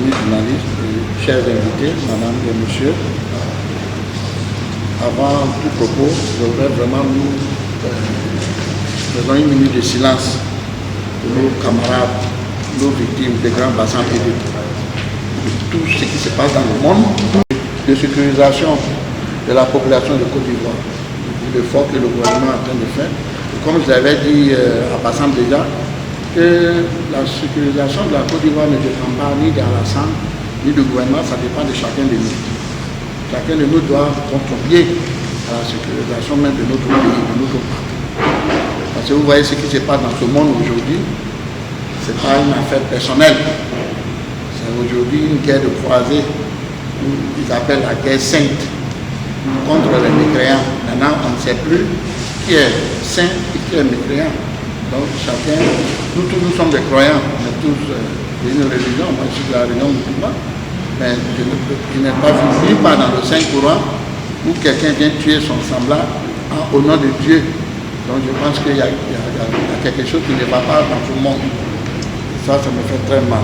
amis journalistes, et chers invités, madame et monsieur, avant tout propos, je voudrais vraiment nous faisons une minute de silence pour nos camarades, nos victimes des grands bassins hydriques, de tout ce qui se passe dans le monde, de sécurisation de la population de Côte d'Ivoire, l'effort que le gouvernement est en train de faire. Et comme je l'avais dit à Bassam déjà, que la sécurisation de la Côte d'Ivoire ne dépend pas ni d'Alassane, ni du gouvernement, ça dépend de chacun de nous. Chacun de nous doit contribuer à la sécurisation même de notre pays, de notre patrie. Parce que vous voyez ce qui se passe dans ce monde aujourd'hui, ce n'est pas une affaire personnelle. C'est aujourd'hui une guerre de croisée, ils appellent la guerre sainte, contre les mécréants. Maintenant, on ne sait plus qui est saint et qui est mécréant. Donc chacun, nous tous nous sommes des croyants, on est tous d'une religion, moi je suis de la religion musulmane, mais je n'ai pas vu nulle part dans le Saint-Coran où quelqu'un vient tuer son semblable au nom de Dieu. Donc je pense qu'il y a quelque chose qui ne va pas dans tout le monde. Ça me fait très mal.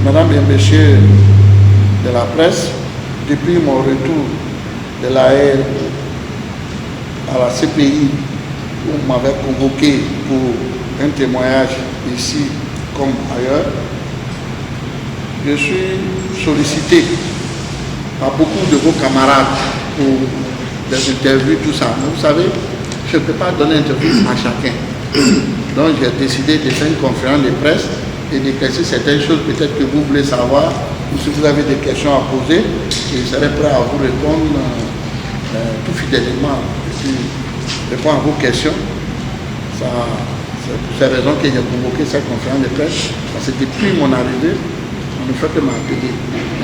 Madame et messieurs de la presse, depuis mon retour de la Haye à la CPI, où on m'avait convoqué pour un témoignage ici comme ailleurs, je suis sollicité par beaucoup de vos camarades pour des interviews, tout ça. Mais vous savez, je ne peux pas donner interview à chacun. Donc j'ai décidé de faire une conférence de presse et d'éclaircir certaines choses peut-être que vous voulez savoir, ou si vous avez des questions à poser, je serai prêt à vous répondre tout fidèlement. Répondre à vos questions. C'est pour ces raisons que j'ai convoqué cette conférence de presse. Parce que depuis mon arrivée, on ne fait que m'appeler.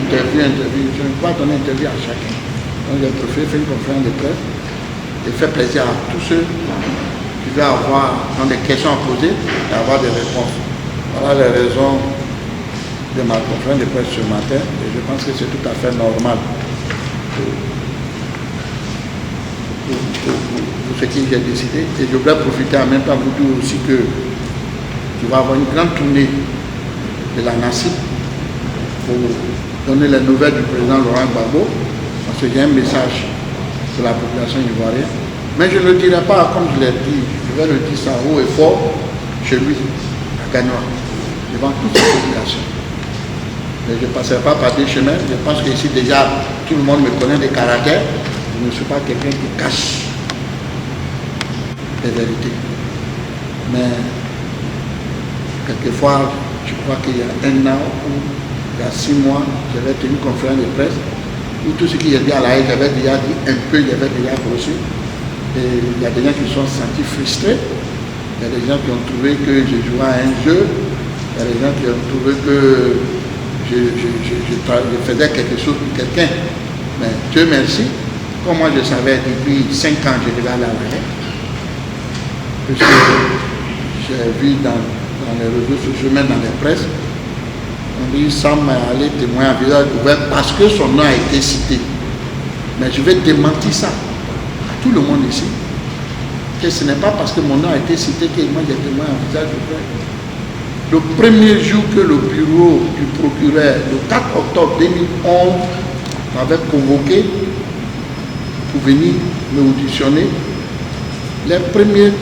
Interview. Je ne peux pas donner interview à chacun. Donc j'ai préféré faire une conférence de presse et faire plaisir à tous ceux qui veulent avoir des questions à poser et avoir des réponses. Voilà les raisons de ma conférence de presse ce matin et je pense que c'est tout à fait normal pour ce que j'ai décidé. Et je voudrais profiter en même temps pour vous dire aussi que tu vas avoir une grande tournée de la NACIP pour donner les nouvelles du président Laurent Gbagbo, parce qu'il y a un message pour la population ivoirienne. Mais je ne le dirai pas comme je l'ai dit, je vais le dire ça haut et fort chez lui, à Gagnois, devant toute la population. Mais je ne passerai pas par des chemins, je pense qu'ici déjà tout le monde me connaît des caractères, je ne suis pas quelqu'un qui cache les vérités. Mais quelquefois, je crois qu'il y a un an ou il y a 6 mois, j'avais tenu une conférence de presse où tout ce qui est dit à la Haye, j'avais déjà dit un peu, il y avait déjà reçu. Et il y a des gens qui se sont sentis frustrés, il y a des gens qui ont trouvé que je jouais à un jeu, il y a des gens qui ont trouvé que je faisais quelque chose pour quelqu'un. Mais Dieu merci, comme moi je savais depuis 5 ans je devais aller à la Haye, puisque j'ai vu dans les réseaux sociaux, même dans les presses, on dit Sam est allé témoigner à visage ouvert parce que son nom a été cité. Mais je vais démentir ça à tout le monde ici, que ce n'est pas parce que mon nom a été cité que moi j'ai témoigné à visage ouvert. Le premier jour que le bureau du procureur, le 4 octobre 2011, m'avait convoqué pour venir me auditionner, les premières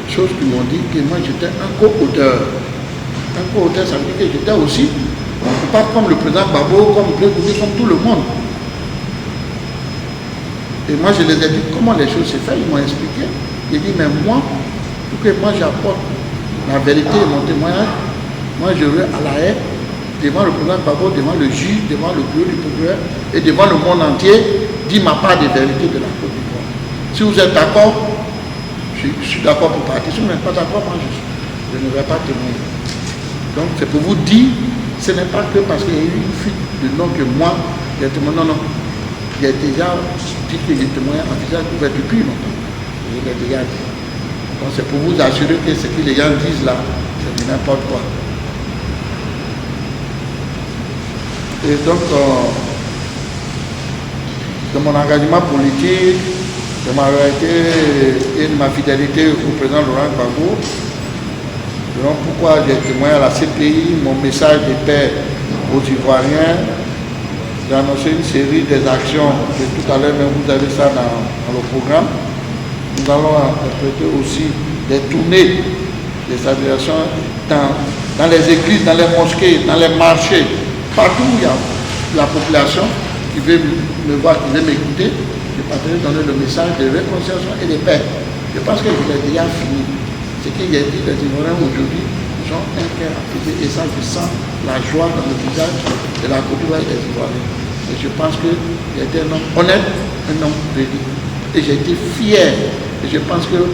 choses qu'ils m'ont dit que moi j'étais un co-auteur. Un co-auteur, ça veut dire que j'étais aussi, pas comme le président Gbagbo, comme tout le monde. Et moi je les ai dit comment les choses se font, ils m'ont expliqué. J'ai dit mais moi, pour que moi j'apporte la vérité et mon témoignage, moi je vais à la Haye, devant le président Gbagbo, devant le juge, devant le bureau du procureur et devant le monde entier, dire ma part de vérité de la Côte d'Ivoire. Si vous êtes d'accord, je suis d'accord pour partir. Si vous n'êtes pas d'accord, moi je ne vais pas témoigner. Donc c'est pour vous dire, ce n'est pas que parce qu'il y a eu une fuite de nom que moi, j'ai témoigné. Non, non. J'ai déjà dit que j'ai témoigné en visage ouvert depuis longtemps. Je l'ai déjà dit. Donc c'est pour vous assurer que ce que les gens disent là, c'est n'importe quoi. Et donc, de mon engagement politique, de ma loyauté et de ma fidélité au président Laurent Gbagbo, donc pourquoi j'ai témoigné à la CPI, mon message de paix aux Ivoiriens d'annoncer une série des actions, et tout à l'heure même vous avez ça dans le programme. Nous allons interpréter aussi des tournées des salutations dans les églises, dans les mosquées, dans les marchés, partout où il y a la population qui veut me voir, qui veut m'écouter, je partage donner le message de réconciliation et de paix. Je pense que je l'ai déjà fini. Ce qu'il y a dit, les Ivoiriens aujourd'hui, ils ont un cœur apaisé et ça, je sens la joie dans le visage de la Côte d'Ivoire des Ivoiriens. Et je pense qu'il était un homme honnête, un homme véridique. Et j'ai été fier. Et je pense que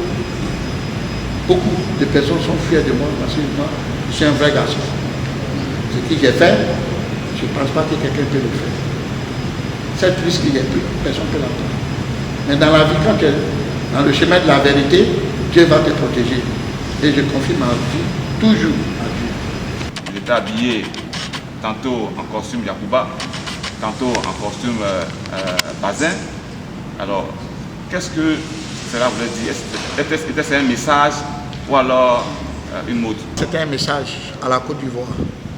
beaucoup de personnes sont fières de moi parce que moi, je suis un vrai garçon. Ce que j'ai fait, je ne pense pas que quelqu'un peut le faire. Cette risque qu'il y a pris, personne ne peut l'entendre. Mais dans la vie, quand tu es dans le chemin de la vérité, Dieu va te protéger. Et je confie ma vie toujours à Dieu. J'étais habillé tantôt en costume Yacouba, tantôt en costume Bazin. Alors, qu'est-ce que cela voulait dire? Était-ce un message ou alors une mode? C'était un message à la Côte d'Ivoire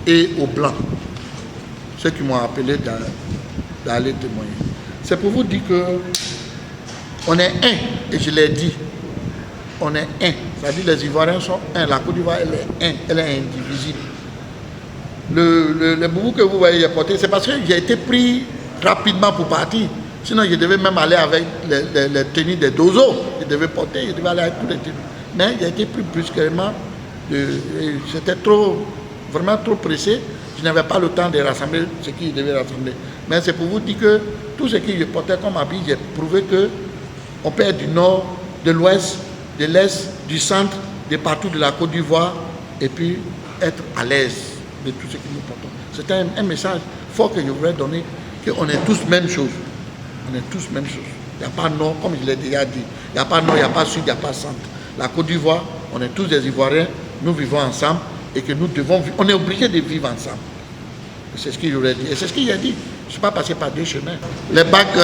et aux Blancs, ceux qui m'ont appelé d'aller témoigner. C'est pour vous dire que on est un, et je l'ai dit, on est un. C'est-à-dire les Ivoiriens sont un, la Côte d'Ivoire elle est un, elle est indivisible. Le boubou que vous voyez porter, c'est parce que j'ai été pris rapidement pour partir. Sinon, je devais même aller avec les tenues des dozos. Je devais porter, je devais aller avec tous les tenues. Mais j'ai été pris brusquement. J'étais vraiment trop pressé. Je n'avais pas le temps de rassembler ce que je devais rassembler. Mais c'est pour vous dire que tout ce que je portais comme habit, j'ai prouvé qu'on peut être du nord, de l'ouest, de l'est, du centre, de partout de la Côte d'Ivoire, et puis être à l'aise de tout ce que nous portons. C'était un message fort que je voudrais donner, qu'on est tous même chose. On est tous même chose. Il n'y a pas nord, comme je l'ai déjà dit. Il n'y a pas nord, il n'y a pas sud, il n'y a pas centre. La Côte d'Ivoire, on est tous des Ivoiriens, nous vivons ensemble et que nous devons vivre. On est obligé de vivre ensemble. C'est ce qu'il aurait dit. Et c'est ce qu'il a dit. Je ne suis pas passé par deux chemins. Les bagues,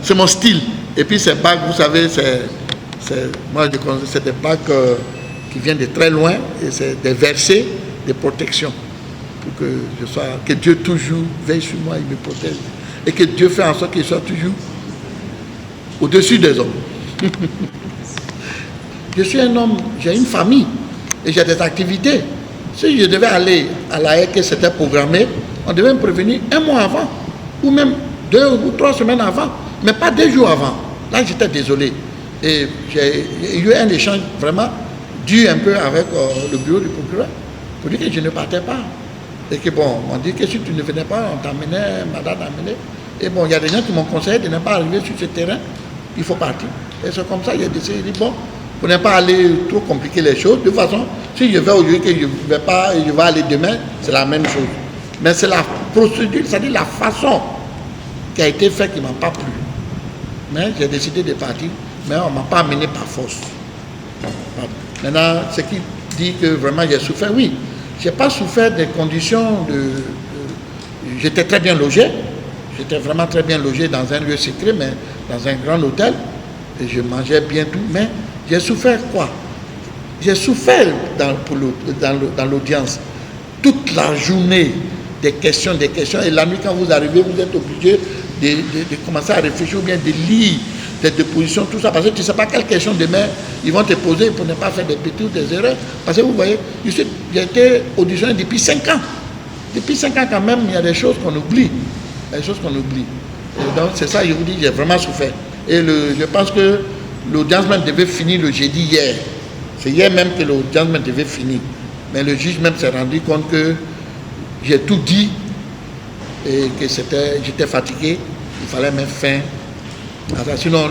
c'est mon style. Et puis ces bagues, vous savez, moi je connais, c'est des bagues qui viennent de très loin et c'est des versets de protection. Pour que Dieu toujours veille sur moi, il me protège. Et que Dieu fait en sorte qu'il soit toujours au-dessus des hommes. Je suis un homme, j'ai une famille et j'ai des activités. Si je devais aller à la haie que c'était programmé, on devait me prévenir un mois avant, ou même 2 ou 3 semaines avant, mais pas 2 jours avant. Là, j'étais désolé. Et j'ai eu un échange vraiment dur un peu avec le bureau du procureur pour dire que je ne partais pas. Et que bon, on dit que si tu ne venais pas, on t'amenait, madame t'amenait. Et bon, il y a des gens qui m'ont conseillé de ne pas arriver sur ce terrain, il faut partir. Et c'est comme ça, il a décidé, il dit bon, pour ne pas aller trop compliquer les choses, de toute façon, si je vais aujourd'hui que je ne vais pas et je vais aller demain, c'est la même chose. Mais c'est la procédure, c'est-à-dire la façon qui a été faite qui ne m'a pas plu. Mais j'ai décidé de partir, mais on ne m'a pas amené par force. Maintenant, ce qui dit que vraiment j'ai souffert, oui. Je n'ai pas souffert des conditions j'étais très bien logé. J'étais vraiment très bien logé dans un lieu secret, mais dans un grand hôtel. Et je mangeais bien tout. Mais j'ai souffert quoi? J'ai souffert dans l'audience. Toute la journée, des questions. Et la nuit, quand vous arrivez, vous êtes obligé de commencer à réfléchir ou bien de lire des dépositions, tout ça. Parce que tu ne sais pas quelle question demain ils vont te poser pour ne pas faire des bêtises ou des erreurs. Parce que vous voyez, j'ai été auditionné depuis 5 ans. Depuis 5 ans quand même, il y a des choses qu'on oublie. Des choses qu'on oublie. Et donc c'est ça, je vous dis, j'ai vraiment souffert. Et je pense que l'audience même devait finir le jeudi hier. C'est hier même que l'audience même devait finir. Mais le juge même s'est rendu compte que j'ai tout dit et que j'étais fatigué. Il fallait mettre fin. Sinon,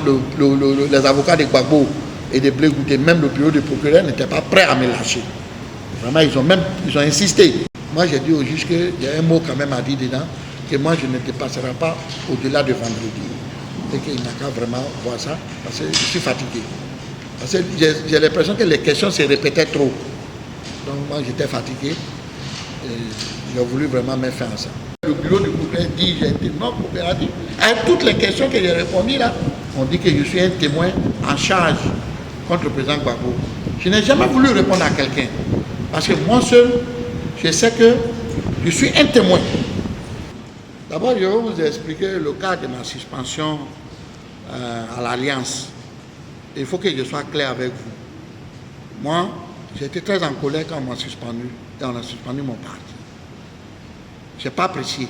les avocats de Gbagbo et de Blé Goûté, même le bureau du procureur n'était pas prêt à me lâcher. Vraiment, ils ont insisté. Moi, j'ai dit au juge qu'il y a un mot quand même à dire dedans, que moi, je ne dépasserai pas au-delà de vendredi. Et qu'il n'a qu'à vraiment voir ça, parce que je suis fatigué. Parce que j'ai l'impression que les questions se répétaient trop. Donc, moi, j'étais fatigué et j'ai voulu vraiment mettre fin à ça. Le bureau du procureur dit, j'ai été non coopératif. Avec toutes les questions que j'ai répondues là, on dit que je suis un témoin en charge contre le président Gbagbo. Je n'ai jamais voulu répondre à quelqu'un. Parce que moi seul, je sais que Je suis un témoin. D'abord, je vais vous expliquer le cas de ma suspension à l'Alliance. Il faut que je sois clair avec vous. Moi, j'ai été très en colère quand on m'a suspendu. Et on a suspendu mon parti. Je n'ai pas apprécié.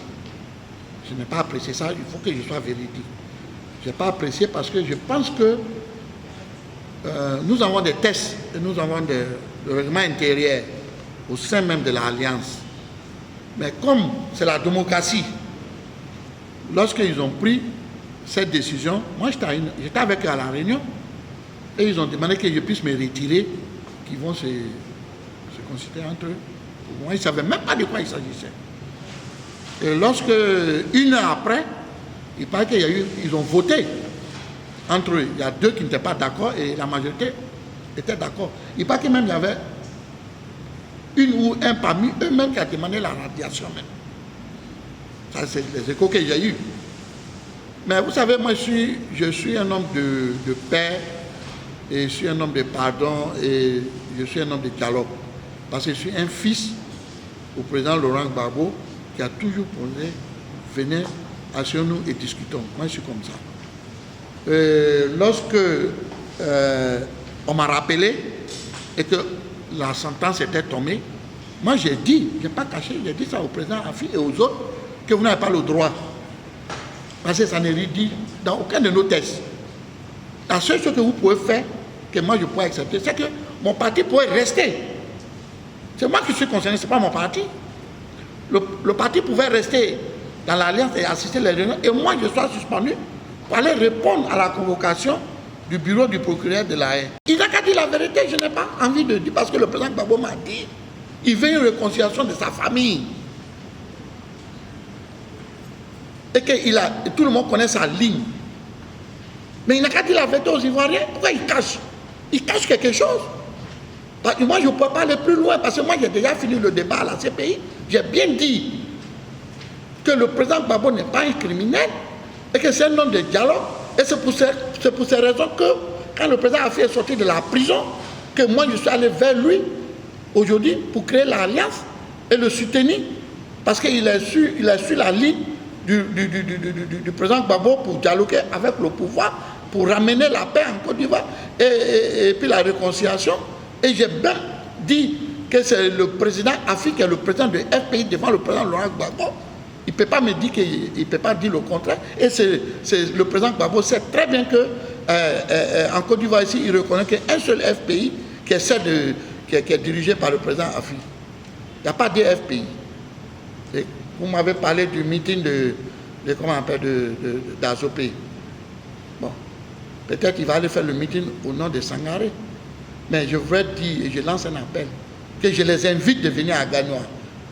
Je n'ai pas apprécié ça. Il faut que je sois véridique. Je n'ai pas apprécié parce que je pense que nous avons des tests et nous avons le règlement intérieur au sein même de l'Alliance. Mais comme c'est la démocratie, lorsqu'ils ont pris cette décision, moi j'étais avec eux à la réunion et ils ont demandé que je puisse me retirer, qu'ils vont se consulter entre eux. Moi, ils ne savaient même pas de quoi il s'agissait. Et lorsque, une heure après, il paraît qu'ils ont voté entre eux. Il y a deux qui n'étaient pas d'accord et la majorité était d'accord. Il paraît que même il y avait une ou un parmi eux-mêmes qui a demandé la radiation même. Ça, c'est les échos que j'ai eus. Mais vous savez, moi, je suis un homme de paix, et je suis un homme de pardon, et je suis un homme de dialogue. Parce que je suis un fils au président Laurent Gbagbo qui a toujours posé, venez, asseyons-nous et discutons. Moi, je suis comme ça. Lorsque on m'a rappelé et que la sentence était tombée, moi j'ai dit, je n'ai pas caché, j'ai dit ça au président Afi et aux autres, que vous n'avez pas le droit. Parce que ça n'est dit dans aucun de nos tests. La seule chose que vous pouvez faire, que moi je pourrais accepter, c'est que mon parti pourrait rester. C'est moi qui suis concerné, ce n'est pas mon parti. Le parti pouvait rester dans l'Alliance et assister les réunions, et moi je sois suspendu pour aller répondre à la convocation du bureau du procureur de la haie. Il n'a qu'à dire la vérité, je n'ai pas envie de dire, parce que le président Gbagbo m'a dit, il veut une réconciliation de sa famille. Et que tout le monde connaît sa ligne. Mais il n'a qu'à dire la vérité aux Ivoiriens. Pourquoi il cache? Il cache quelque chose. Parce que moi, je ne peux pas aller plus loin, parce que moi, j'ai déjà fini le débat à la CPI. J'ai bien dit que le président Gbagbo n'est pas un criminel et que c'est un homme de dialogue. Et c'est pour ces raisons que, quand le président Afi est sorti de la prison, que moi, je suis allé vers lui aujourd'hui pour créer l'Alliance et le soutenir, parce qu'il a su la ligne du président Gbagbo pour dialoguer avec le pouvoir, pour ramener la paix en Côte d'Ivoire et puis la réconciliation. Et j'ai bien dit que c'est le président Afi qui est le président de FPI devant le président Laurent Gbagbo. Il ne peut pas me dire qu'il ne peut pas dire le contraire. Et le président Gbagbo sait très bien que en Côte d'Ivoire ici, il reconnaît qu'un seul FPI qui est dirigé par le président Afi. Il n'y a pas de FPI. Et vous m'avez parlé du meeting comment on appelle, d'Azopé. Bon, peut-être qu'il va aller faire le meeting au nom de Sangaré. Mais je voudrais dire, et je lance un appel, que je les invite de venir à Gagnoa.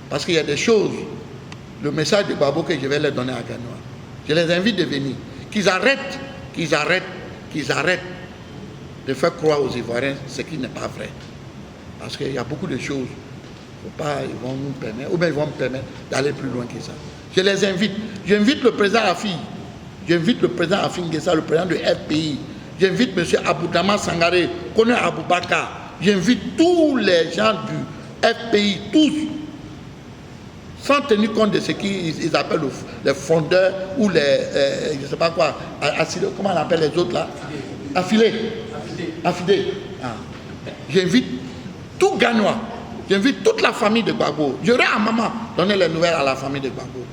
Parce qu'il y a des choses, le message de Gbagbo que je vais leur donner à Gagnoa. Je les invite de venir. Qu'ils arrêtent de faire croire aux Ivoiriens ce qui n'est pas vrai. Parce qu'il y a beaucoup de choses. Ils vont nous permettre, ou bien ils vont me permettre d'aller plus loin que ça. Je les invite. J'invite le président Afi. J'invite le président Afi N'Guessa, le président de FPI. J'invite M. Aboudama Sangaré, Kone Aboubakar. J'invite tous les gens du FPI, tous, sans tenir compte de ce qu'ils appellent les fondeurs ou les, je ne sais pas quoi, comment on appelle les autres là? Affilés. Ah. J'invite tout Gagnois. J'invite toute la famille de Gbagbo. J'aurai à maman donner les nouvelles à la famille de Gbagbo.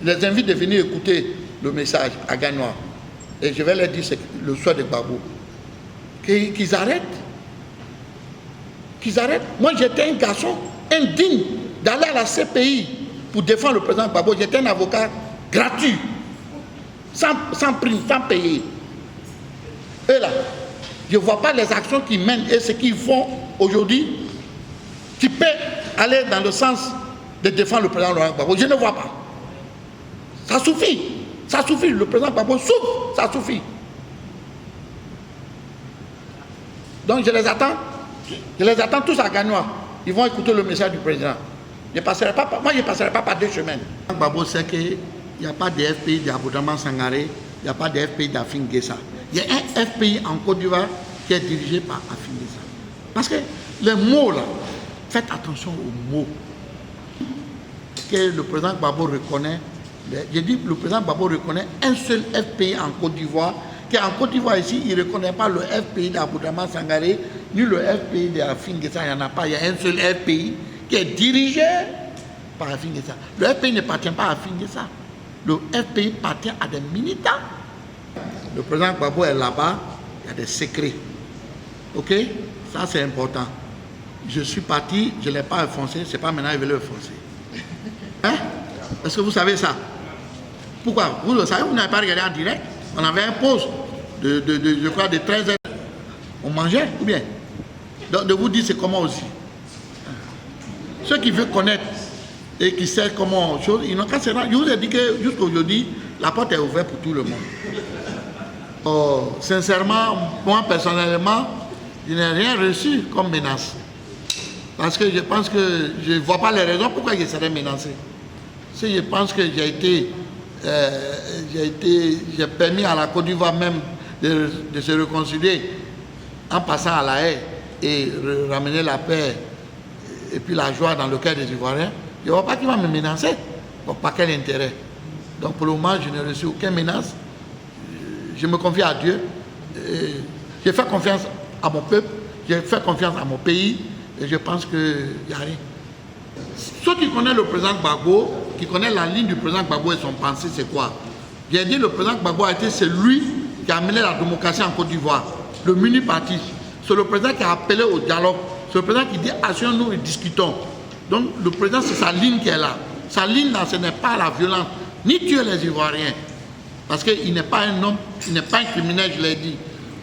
Je les invite de venir écouter le message à Gagnoa. Et je vais leur dire le soir de Gbagbo. Qu'ils arrêtent. Qu'ils arrêtent. Moi, j'étais un garçon indigne d'aller à la CPI pour défendre le président Gbagbo. J'étais un avocat gratuit, sans prime, sans payer. Et là, je ne vois pas les actions qu'ils mènent et ce qu'ils font aujourd'hui qui peut aller dans le sens de défendre le président Laurent Gbagbo. Je ne vois pas. Ça suffit. Ça suffit. Le président Gbagbo souffre. Ça suffit. Donc je les attends. Je les attends tous à Gagnoa. Ils vont écouter le message du président. Moi, je ne passerai pas par deux chemins. Gbagbo sait qu'il n'y a pas de FPI d'Aboudama Sangaré, il n'y a pas de FPI d'Afi N'Guessa. Il y a un FPI en Côte d'Ivoire qui est dirigé par Afi N'Guessa. Parce que les mots là, faites attention aux mots. que le président Gbagbo reconnaît. J'ai dit que le président Gbagbo reconnaît un seul FPI en Côte d'Ivoire, qu'en Côte d'Ivoire ici, il ne reconnaît pas le FPI d'Aboudraman Sangaré, ni le FPI de Afin Guessa, il n'y en a pas. Il y a un seul FPI qui est dirigé par Afin Guessa. Le FPI ne appartient pas à Afin Guessa. Le FPI appartient à des militants. Le président Gbagbo est là-bas, il y a des secrets. Ok? Ça c'est important. Je suis parti, je ne l'ai pas enfoncé, c'est pas maintenant qu'il veut le enfoncer. Hein? Est-ce que vous savez ça? Pourquoi? Vous le savez, vous n'avez pas regardé en direct. On avait un poste je crois, de 13 heures. On mangeait, ou bien? Donc, de vous dire c'est comment aussi. Ceux qui veulent connaître et qui savent comment chose, ils n'ont qu'à se rendre. Je vous ai dit que jusqu'aujourd'hui, la porte est ouverte pour tout le monde. Oh, sincèrement, moi personnellement, je n'ai rien reçu comme menace. Parce que je pense que je ne vois pas les raisons pourquoi je serais menacé. Si je pense que j'ai permis à la Côte d'Ivoire même de se réconcilier en passant à la haie et ramener la paix et puis la joie dans le cœur des Ivoiriens, je ne vois pas qui va me menacer. Bon, pas quel intérêt. Donc pour le moment, je n'ai reçu aucune menace. Je me confie à Dieu. J'ai fait confiance à mon peuple, j'ai fait confiance à mon pays et je pense qu'il n'y a rien. Ceux qui connaissent le président Gbagbo, qui connaissent la ligne du président Gbagbo et son pensée, c'est quoi? J'ai dit le président Gbagbo a été celui qui a amené la démocratie en Côte d'Ivoire, le mini-parti. C'est le président qui a appelé au dialogue. C'est le président qui dit asseyons-nous et discutons. Donc le président, c'est sa ligne qui est là. Sa ligne là, ce n'est pas la violence, ni tuer les Ivoiriens. Parce qu'il n'est pas un homme, il n'est pas un criminel, je l'ai dit.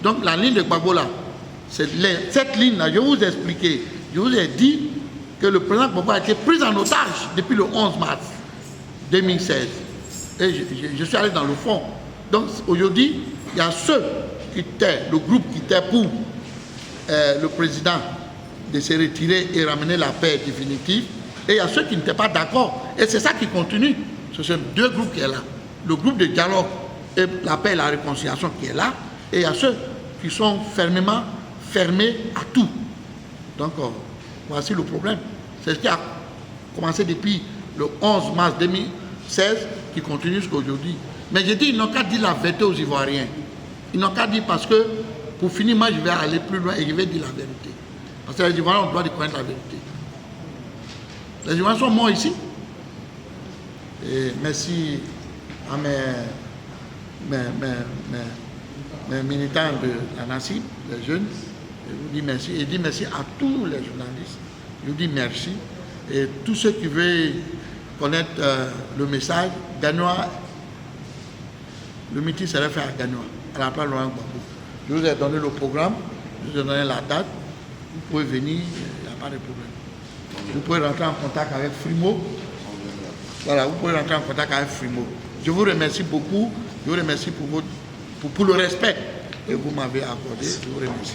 Donc la ligne de Gbagbo là, c'est cette ligne là, je vous ai expliqué, je vous ai dit que le président Gbagbo a été pris en otage depuis le 11 mars 2016. Et je suis allé dans le fond. Donc aujourd'hui, il y a ceux qui étaient, le groupe qui était pour le président de se retirer et ramener la paix définitive. Et il y a ceux qui n'étaient pas d'accord. Et c'est ça qui continue. Ce sont deux groupes qui sont là. Le groupe de dialogue et la paix et la réconciliation qui est là. Et il y a ceux qui sont fermement fermés à tout. Donc voici le problème. C'est ce qui a commencé depuis le 11 mars 2016 qui continue jusqu'à aujourd'hui. Mais j'ai dit, ils n'ont qu'à dire la vérité aux Ivoiriens. Ils n'ont qu'à dire parce que, pour finir, moi je vais aller plus loin et je vais dire la vérité. Parce que les Ivoiriens ont le droit de connaître la vérité. Les Ivoiriens sont morts ici. Et merci à mes militants de la NACIP, les jeunes. Je vous dis merci. Et je dis merci à tous les journalistes. Je vous dis merci. Et tous ceux qui veulent connaître le message, Ganois, le meeting serait fait à Ganois, à la place Laurent Gbagbo. Je vous ai donné le programme, je vous ai donné la date. Vous pouvez venir, il n'y a pas de problème. Vous pouvez rentrer en contact avec Frimo. Voilà, vous pouvez rentrer en contact avec Frimo. Je vous remercie beaucoup. Je vous remercie pour le respect que vous m'avez accordé. Je vous remercie.